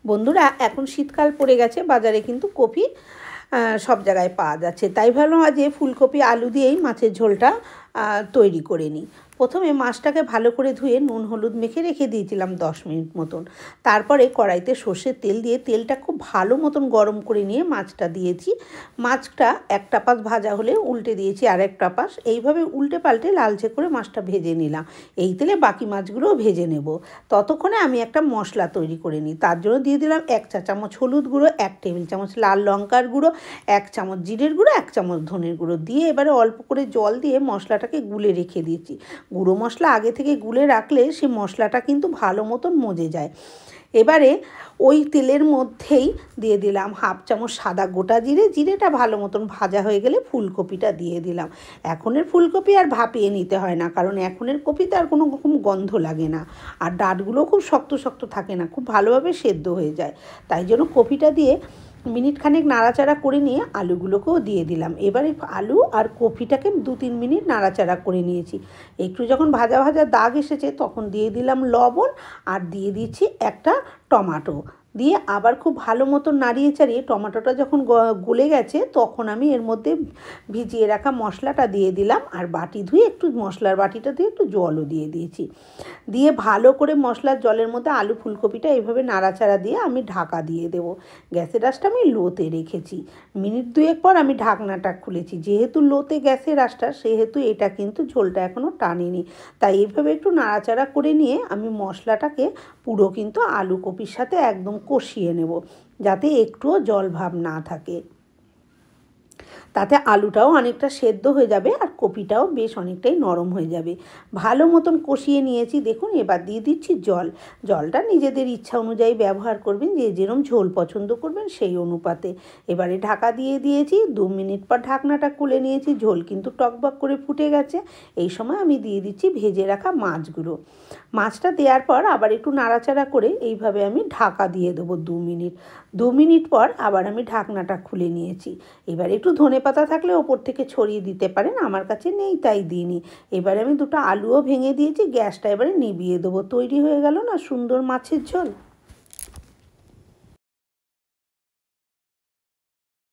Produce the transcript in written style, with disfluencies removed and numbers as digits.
বন্ধুরা, এখন শীতকাল পড়ে গেছে, বাজারে কিন্তু কপি সব জায়গায় পাওয়া যাচ্ছে। তাই ভাবলাম আজ ফুলকপি আলু দিয়েই মাছের ঝোলটা তৈরি করে নিই। প্রথমে মাছটাকে ভালো করে ধুয়ে নুন হলুদ মেখে রেখে দিয়েছিলাম 10 মিনিট মতন। তারপরে কড়াইতে সর্ষের তেল দিয়ে তেলটা খুব ভালো মতন গরম করে নিয়ে মাছটা দিয়েছি। মাছটা একটা পাশ ভাজা হলে উল্টে দিয়েছি আর একটা পাশ। এইভাবে উল্টে পাল্টে লালচে করে মাছটা ভেজে নিলাম। এই তেলে বাকি মাছগুলোও ভেজে নেব। ততক্ষণে আমি একটা মশলা তৈরি করে নিই। তার জন্য দিয়ে দিলাম 1 চা চামচ হলুদ গুঁড়ো, 1 টেবিল চামচ লাল লঙ্কার গুঁড়ো, 1 চামচ জিরের গুঁড়ো, 1 চামচ ধনের গুঁড়ো দিয়ে এবারে অল্প করে জল দিয়ে মশলাটাকে গুলে রেখে দিয়েছি। গুঁড়ো মশলা আগে থেকে গুলে রাখলে সে মশলাটা কিন্তু ভালো মতন মজে যায়। এবারে ওই তেলের মধ্যেই দিয়ে দিলাম 1/2 চামচ সাদা গোটা জিরে। জিরেটা ভালো মতন ভাজা হয়ে গেলে ফুলকপিটা দিয়ে দিলাম। এখনের ফুলকপি আর ভাপিয়ে নিতে হয় না, কারণ এখনের কপিতে আর কোনো রকম গন্ধ লাগে না, আর ডাঁটগুলোও খুব শক্ত শক্ত থাকে না, খুব ভালোভাবে সেদ্ধ হয়ে যায়। তাই জন্য কপিটা দিয়ে মিনিট খানেক নাড়াচাড়া করে নিয়ে আলুগুলোকেও দিয়ে দিলাম। এবারে আলু আর কপিটাকে 2-3 মিনিট নাড়াচাড়া করে নিয়েছি। একটু যখন ভাজা ভাজা দাগ এসেছে তখন দিয়ে দিলাম লবণ আর দিয়ে দিচ্ছি একটা টমেটো। দিয়ে আবার খুব ভালো মতো নাড়িয়ে চাড়িয়ে টমেটোটা যখন গলে গেছে তখন আমি এর মধ্যে ভিজিয়ে রাখা মশলাটা দিয়ে দিলাম, আর বাটি ধুয়ে একটু মশলার বাটিটা দিয়ে একটু জলও দিয়ে দিয়েছি। দিয়ে ভালো করে মশলার জলের মধ্যে আলু ফুলকপিটা এইভাবে নাড়াচাড়া দিয়ে আমি ঢাকা দিয়ে দেবো। গ্যাসের আঁচটা আমি লোতে রেখেছি। মিনিট 2 পর আমি ঢাকনাটা খুলেছি। যেহেতু লোতে গ্যাসের আঁচটা, সেহেতু এটা কিন্তু ঝোলটা এখনও টানেনি। তাই এইভাবে একটু নাড়াচাড়া করে নিয়ে আমি মশলাটাকে পুরো কিন্তু আলু কপির সাথে একদম কষিয়ে নেব, যাতে একটুও জল ভাব না থাকে। তাতে আলুটাও অনেকটা সেদ্ধ হয়ে যাবে আর কপিটাও বেশ অনেকটাই নরম হয়ে যাবে। ভালো মতন কষিয়ে নিয়েছি। দেখুন, এবার দিয়ে দিচ্ছি জল। জলটা নিজেদের ইচ্ছা অনুযায়ী ব্যবহার করবেন, যে যেরকম ঝোল পছন্দ করবেন সেই অনুপাতে। এবারে ঢাকা দিয়ে দিয়েছি। 2 মিনিট পর ঢাকনাটা খুলে নিয়েছি। ঝোল কিন্তু টকবক করে ফুটে গেছে। এই সময় আমি দিয়ে দিচ্ছি ভেজে রাখা মাছগুলো। মাছটা দেওয়ার পর আবার একটু নাড়াচাড়া করে এইভাবে আমি ঢাকা দিয়ে দেবো 2 মিনিট। 2 মিনিট পর আবার আমি ঢাকনাটা খুলে নিয়েছি। এবার একটু ধনেপাতা থাকলে ওপর থেকে ছড়িয়ে দিতে পারেন, আমার কাছে নেই তাই দিইনি। এবারে আমি 2টা আলুও ভেঙে দিয়েছি। গ্যাসটা এবারে নিভিয়ে দেবো। তৈরি হয়ে গেল না সুন্দর মাছের ঝোল।